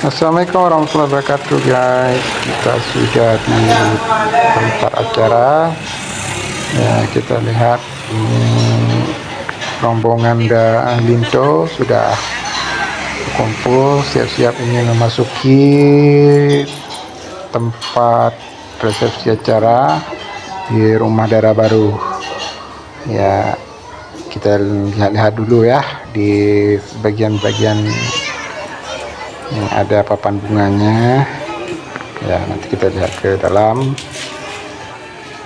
Assalamualaikum warahmatullahi wabarakatuh guys. Kita sudah di tempat acara ya, kita lihat rombongan Linto sudah kumpul siap-siap ingin memasuki tempat resepsi acara di Rumah Darah Baru ya. Kita lihat-lihat dulu ya di bagian-bagian yang ada papan bunganya ya. Nanti kita lihat ke dalam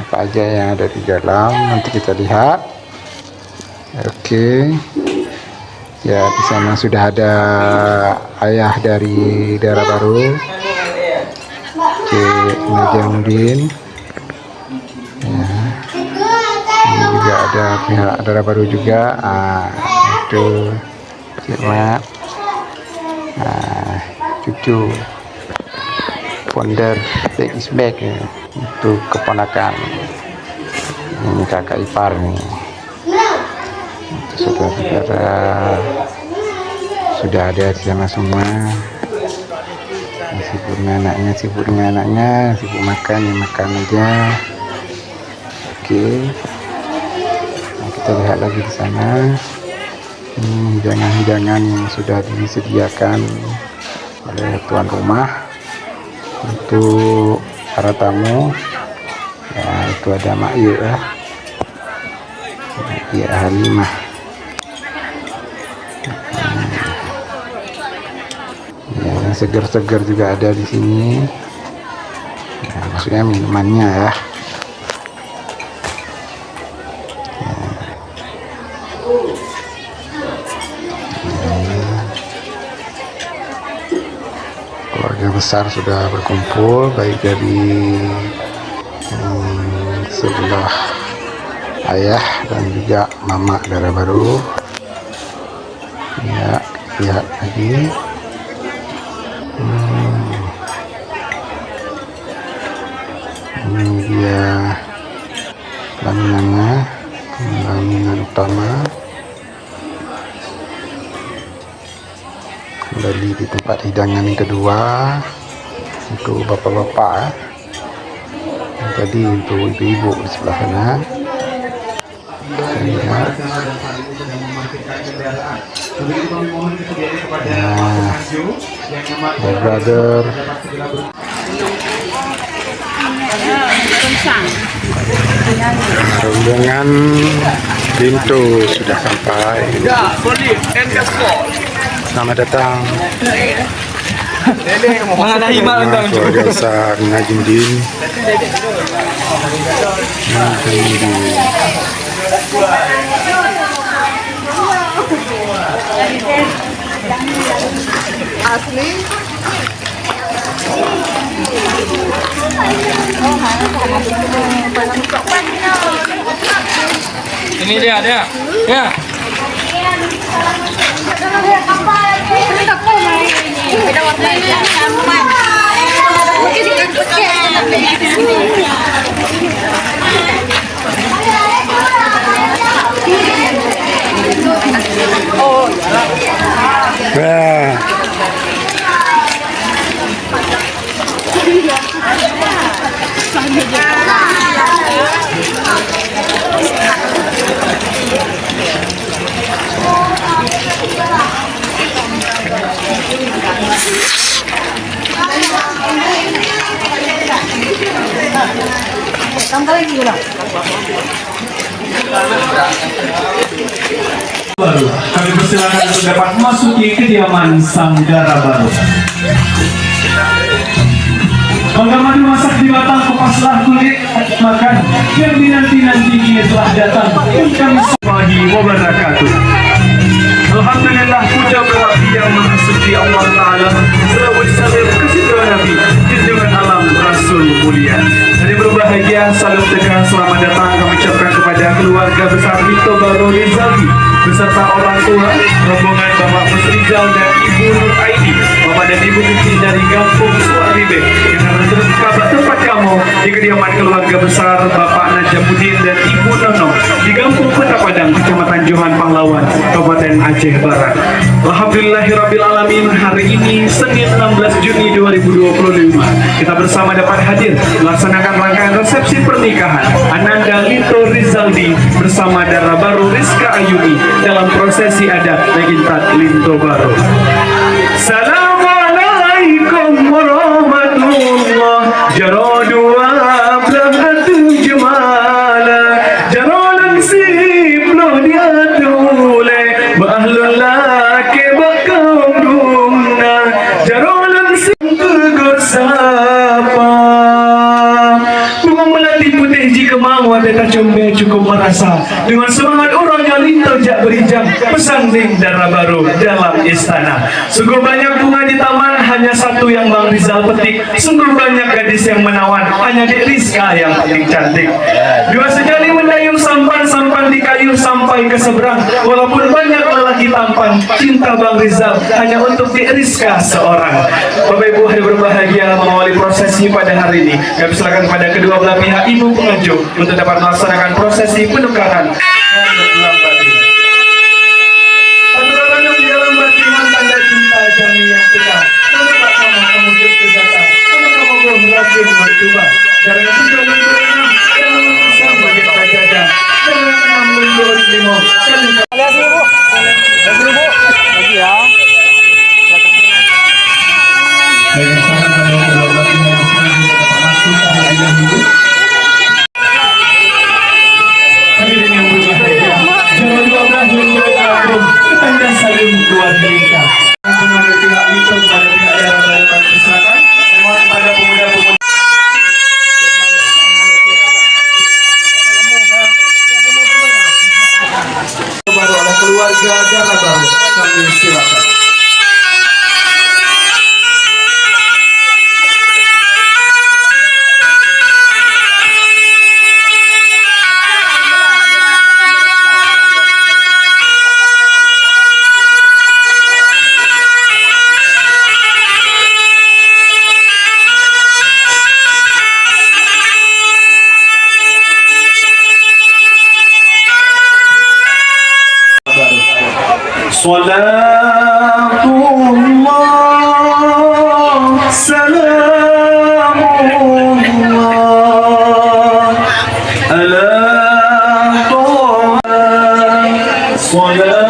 apa aja yang ada di dalam, nanti kita lihat. Oke ya, di sana sudah ada ayah dari Darah Baru, Cik Najamuddin ya. Ini juga ada pihak Darah Baru juga, itu Cik Mat, cucu founder Take Is Back ya. Itu keponakan, ini kakak ipar nih. Saudara-saudara sudah ada di sana semua. Sibuk dengan anaknya, sibuk makan ya, makan aja. Oke, nah, kita lihat lagi di sana hidangan-hidangan yang sudah disediakan oleh tuan rumah untuk para tamu ya. Itu ada Mak Yu ya, ya Halimah ya, yang segar-segar juga ada di sini ya, maksudnya minumannya ya. Keluarga besar sudah berkumpul, baik dari sebelah ayah dan juga mama Darah Baru ya. Lihat lagi ini dia laminannya, laminan utama. Kembali di tempat hidangan yang kedua untuk bapak-bapak ya. Tadi untuk ibu-ibu di sebelah sana. Lihat. Nah, my brother. Rombongan Linto sudah sampai. Selamat datang. Keluarga besar Najamuddin. Asli. Ini dia ya. Baru, kami persilakan untuk dapat memasuki kediaman Sang Darah Baru. Bagaimana dimasak di batang kupaslah kulit makan yang dinanti-nanti kini telah datang. Kami wabarakatuh. Alhamdulillah, puja berhati yang maha suci Allah Ta'ala. Salawat salam kepada Nabi junjungan alam Rasul mulia. Jadi berbahagia, salam tegang, selamat datang kami ucapkan kepada keluarga besar Linto Baru Rizaldi beserta orang tua rombongan Bapak Mus Rizal dan Ibu Nur Aidi, Bapak dan Ibu Tuti dari Kampung Suaribe yang akan terus kabar tempat kamu di kediaman keluarga besar Bapak Najamuddin dan Ibu Nono di Kampung Kota Padang, Kecamatan Johan Pahlawan, Kabupaten Aceh Barat. Alhamdulillahirrabbilalamin, hari ini Senin 16 Juni 2025 kita bersama dapat hadir melaksanakan rangkaian resepsi pernikahan Ananda Lito Rizaldi bersama Dara Baru Rizka Ayuni dalam prosesi adat Legintat Linto Baru. Assalamualaikum warahmatullah, jarodua blahatu jemala, jarolan siblo diatule, bahlullah ke bakau dumna, jarolan siblo sapa. Bunga melati putih jika mau ada combe cukup merasa, dengan semangat orang yang lintas jak berijang, pesanding Dara Baru dalam istana. Sungguh banyak bunga di taman, hanya satu yang Bang Rizal petik. Sungguh banyak gadis yang menawan, hanya Dek Rizka yang paling cantik. Dua sejali mendayung sampan-sampan di kayu sampai ke seberang. Walaupun banyak lelaki tampan, cinta Bang Rizal hanya untuk Dek Rizka seorang. Bapak Ibu hari berbahagia, mengawali prosesi pada hari ini, kami silakan kepada kedua belah pihak ibu pengunjung untuk dapat melaksanakan prosesi penukaran. Keluarga Dara Baru, kami silakan. Salatullah, salamullah, ala toha. Salatullah,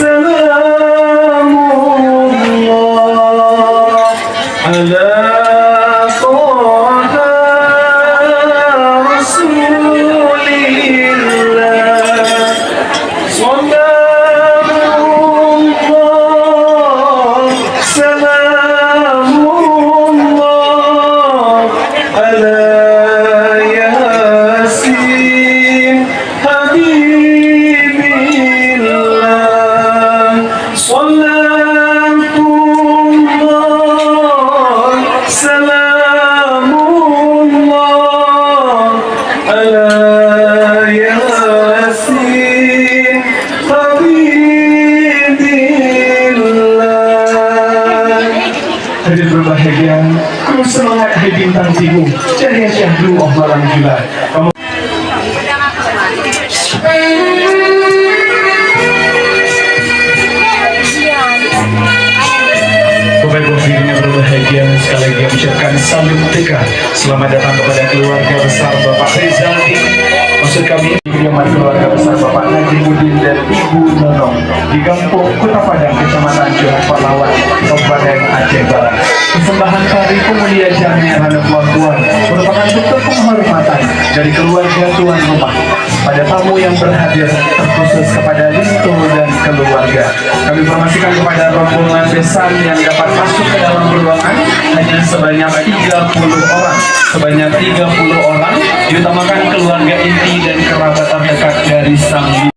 salamullah, ala toha Hadir berbahagia, kru semangat Hai Bintang Timur, Cahaya Syahdu of Malang Gila. Bapak Ibu hadirin berbahagia, sekali lagi ucapkan salam TK. Selamat datang kepada keluarga besar Bapak Rizaldi. Maksud kami kediaman keluarga besar Bapak Najimuddin dan Ibu Nonong di Kampung Kota Padang, Kecamatan Johan Pahlawan, Kabupaten Aceh Barat. Persembahan kari pemulia jami terhadap tuan merupakan bentuk penghormatan dari keluarga tuan rumah pada tamu yang berhadir, terkhusus kepada Listo dan keluarga. Kami informasikan kepada rombongan besan yang dapat masuk ke dalam ruangan hanya sebanyak 30 orang. Sebanyak 30 orang, diutamakan keluarga inti dan kerabat terdekat dari sang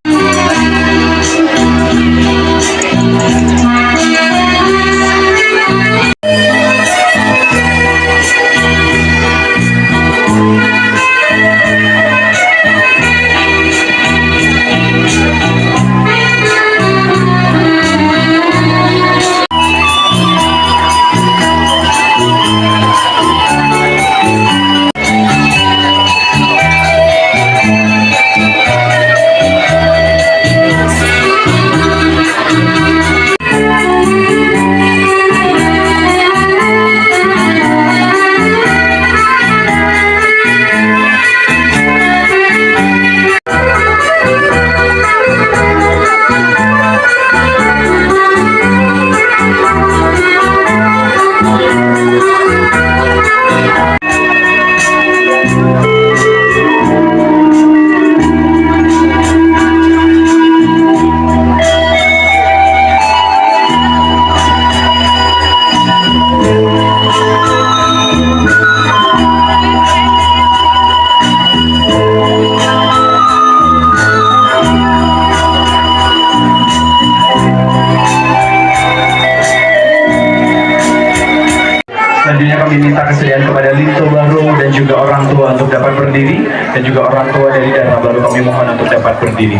dan juga orang tua dari daerah baru kami mohon untuk dapat berdiri.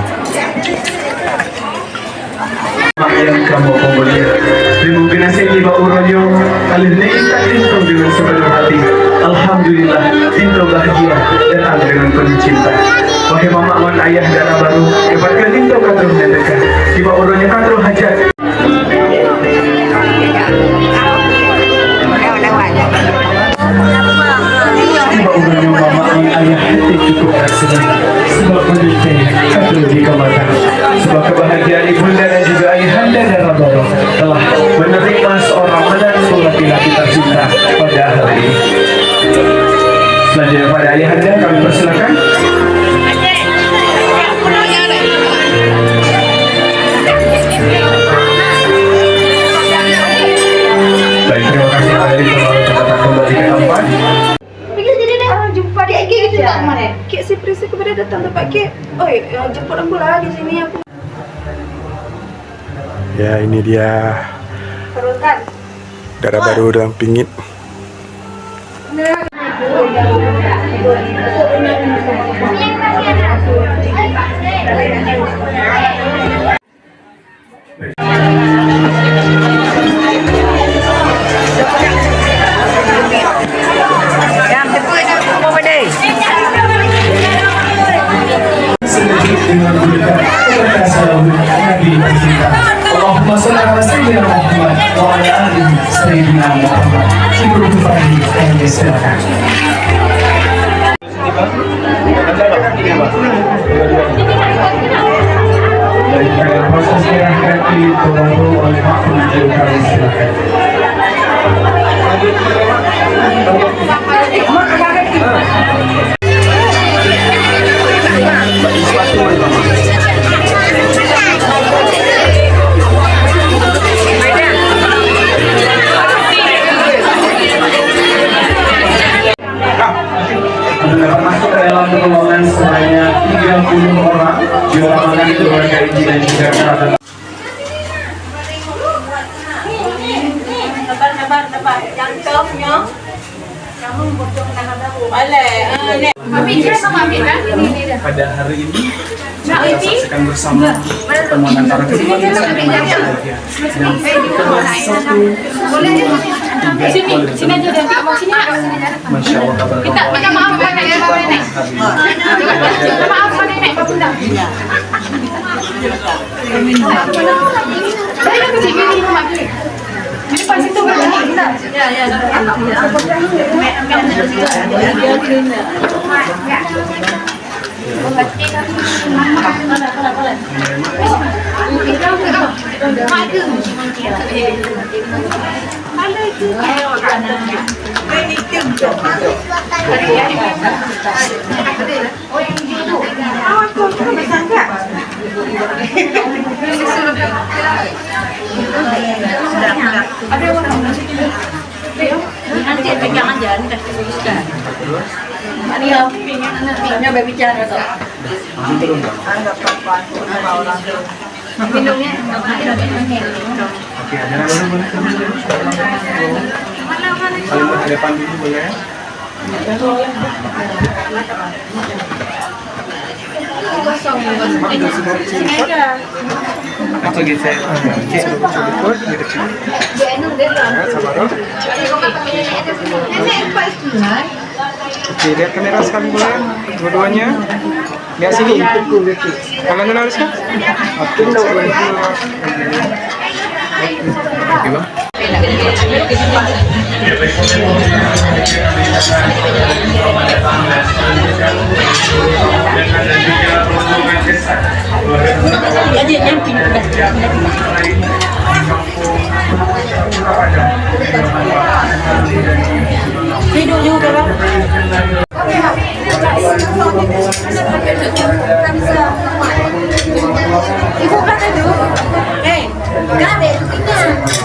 Yang kamu mulia, mungkin saya tiba uranyo kali ini kita dengan sepenuh hati. Alhamdulillah, pintu bahagia datang dengan penuh cinta. Wahai mama wan ayah daerah baru, dapatkan pintu kadro mendekat. Tiba uranyo kadro hajat. Tiba uranyo mama wan ayah hati cukup tersenang sebab menikah kadro di kamar. Sebab kebahagiaan ibunda dan juga ayahanda daerah baru telah menerima seorang menantu laki-laki tercinta pada hari ini. Selanjutnya pada ayahanda kami persilakan. Baik, terima kasih dari kita kembali ke tempat. Jumpa dia gitu tak mana? Kek surprise kepada datang tempat kek. Oi, jemput aku lah di sini aku. Ya, ini dia Perutan. daerah baru dalam pingit. Allahumma shalli ala sayyidina Muhammad wa ala ali sayyidina Muhammad. Ibu Fahri, kami silakan. Dari proses menyerahkan itu baru oleh makhluk jiwa kami silakan. Dapat masuk ke dalam ruangan sebanyak 30 orang. Dioramakan keluarga Iji dan juga kerabat. Sabar. Jangkaunya. Kamu bocor nak ada. Boleh. Mami dia sama Mami kan? Pada hari ini kita saksikan bersama pertemuan antara kedua bangsa yang bahagia. Sini aja dan kamu sini. Masya Allah, kabar Minta maaf Pak Nenek. Maaf Pak Nenek, Pak Bunda. Saya ke sini di rumah ini. Ini pas itu berdiri. Ya. Nanti pegangan jalan kasih tuliskan. Ini ya, pinnya berbicara tuh. Minumnya Paling depan dulu boleh ya? Atau gitu saya Oke, lihat kamera sekali boleh dua-duanya. Lihat sini. Kalian harus kan? Oke, Bang. hidup juga kan. Ibu kata dulu, gak ada buktinya.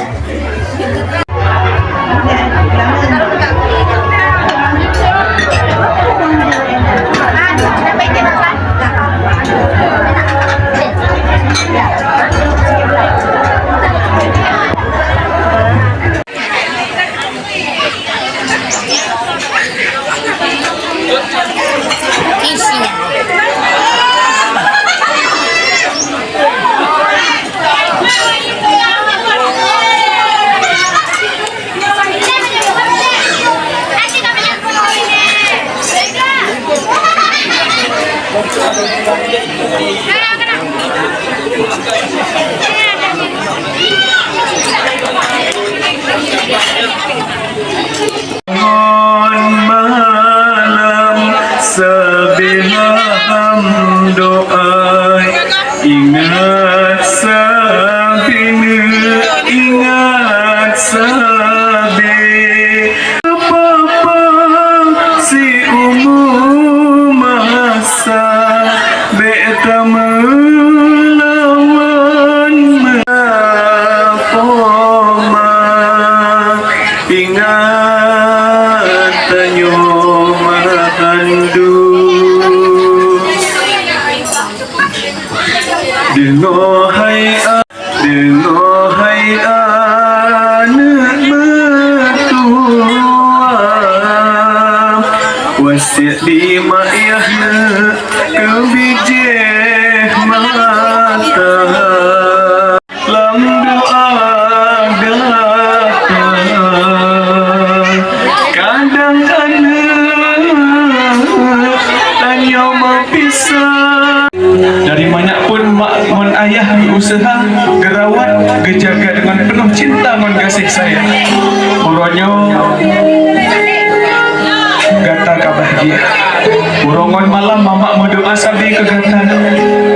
Hai anak mertua, wasiat di ma'yahna kebijih mata, lam doa datang kadang anak tanya mapisah. Dari mana pun mak mon ayah usaha gerawat gejaga dengan penuh cinta mon kasih sayang. Uronyo gata kabahagia. Urongon malam mama mau doa sabi ke gata.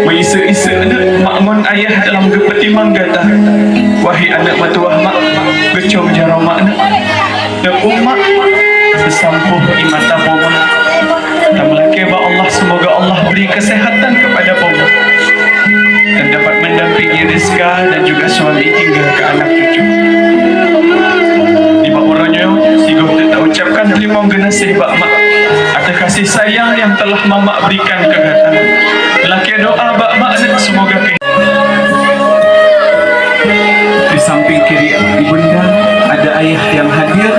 Meisa-isa anak mak mon ayah dalam gepetimang gata. Wahai anak matuah mak, gecom jaro mak nak. Dan umat bersampuh imata poma. Dan melakibah Allah, semoga Allah beri kesehatan kepada poma dan dapat mendampingi Rizka dan juga suami hingga ke anak cucu. Di bawahnya si Goh tak ucapkan terima kasih Pak Mak atas kasih sayang yang telah Mama berikan ke gata. Laki doa Pak Mak semoga di samping kiri ibunda ada ayah yang hadir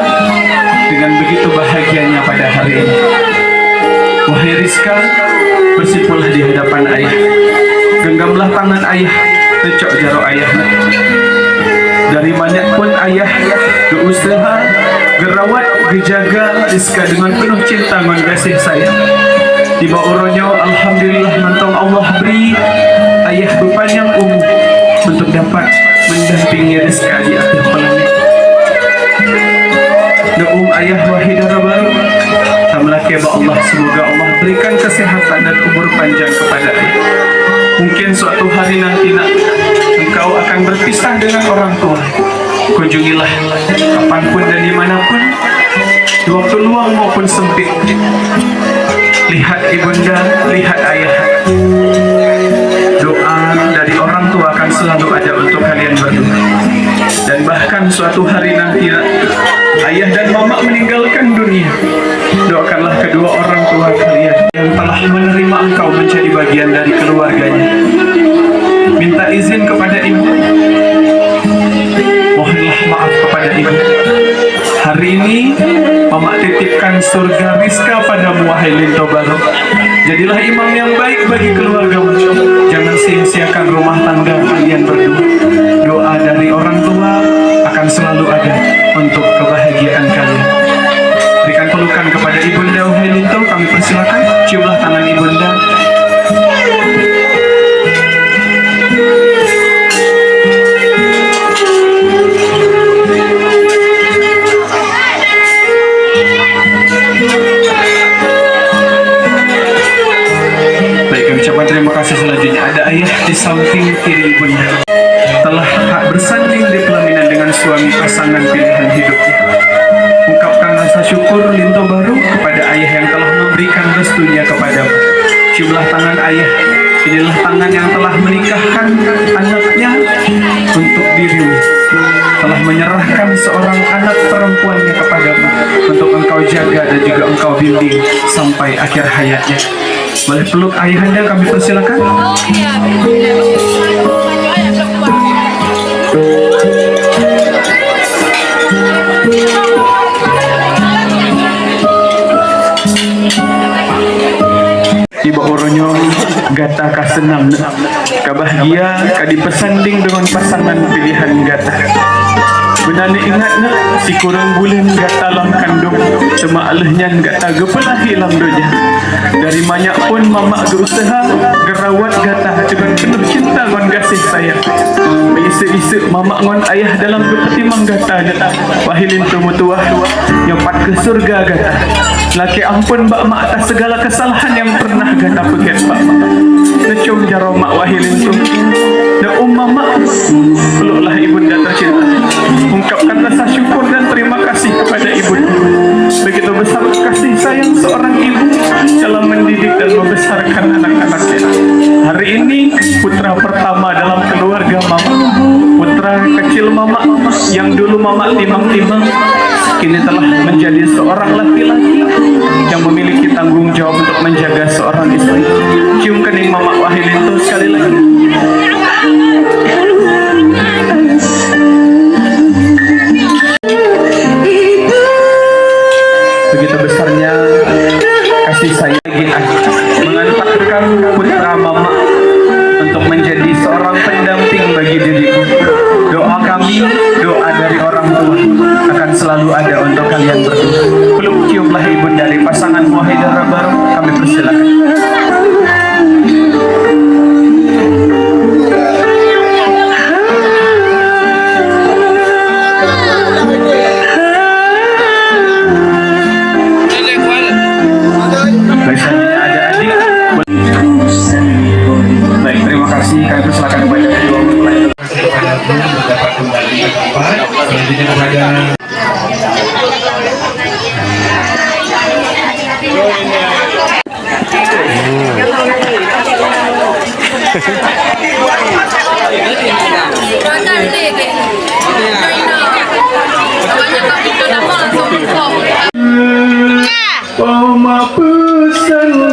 dengan begitu bahagianya pada hari ini. Wahai Rizka, bersipullah di hadapan ayah. Genggamlah tangan ayah, tecok jaro ayah. Dari banyak pun ayah berusaha, gerawat, gejaga Rizka dengan penuh cinta dan kasih sayang. Tiba uronyo, alhamdulillah mantong Allah beri ayah berpanjang umur untuk dapat mendampingi Rizka di akhir planet. Doa ayah wahidara baru. Melaki Allah, semoga Allah berikan kesehatan dan umur panjang kepada ayah. Mungkin suatu hari nanti engkau akan berpisah dengan orang tua. Kunjungilah kapanpun dan dimanapun, di waktu luang maupun sempit. Lihat ibunda, lihat ayah. Doa dari orang tua akan selalu ada untuk kalian berdua. Dan bahkan suatu hari nanti ayah dan mama meninggalkan dunia, doakanlah kedua orang tua kalian yang telah menerima engkau menjadi bagian dari keluarganya. Minta izin kepada ibu, mohonlah maaf kepada ibu. Hari ini mama titipkan surga Rizka padamu wahai Linto Baru. Jadilah imam yang baik bagi keluargamu. Jangan sia-siakan rumah tangga kalian berdua. Doa dari orang tua akan selalu ada untuk kebahagiaan kalian. Berikan pelukan kepada ibunda wahai Linto. Kami persilakan, ciumlah tangan ibunda. Terima kasih. Selanjutnya ada ayah di samping kiri ibunda, telah bersanding di pelaminan dengan suami pasangan pilihan hidupnya. Ungkapkan rasa syukur Linto Baru kepada ayah yang telah memberikan restunya kepadamu. Ciumlah tangan ayah. Inilah tangan yang telah menikahkan anaknya untuk dirimu, telah menyerahkan seorang anak perempuannya kepadamu untuk engkau jaga dan juga engkau bimbing sampai akhir hayatnya. Boleh peluk ayahanda, kami persilakan. Ibu oronyo gata kasenam kabahagia kadipesanding dengan pasangan pilihan gata. Benani ingat nak si kurang bulan gata lam kandung cuma alehnya gata gepelahi lam doja. Dari banyak pun mama berusaha gerawat gata dengan penuh cinta dan kasih sayang. Isa-isa mama ngon ayah dalam kepetimang gata gata. Wahilin tumutuah nyopat ke surga gata. Laki ampun mbak mak atas segala kesalahan yang pernah gata pegat mbak mak. Necum jaro mak wahilin tu. Dan mama peluklah ibunda tercinta. Ungkapkan rasa syukur dan terima kasih kepada ibu. Begitu besar kasih sayang seorang ibu dalam mendidik dan membesarkan anak-anaknya. Hari ini putra pertama dalam keluarga mama, putra kecil mama yang dulu mama timang-timang, kini telah menjadi seorang laki-laki yang memiliki tanggung jawab untuk menjaga seorang istri. Cium kening mama wahilin tu sekali lagi. cepat. Selanjutnya kepada Poma pesan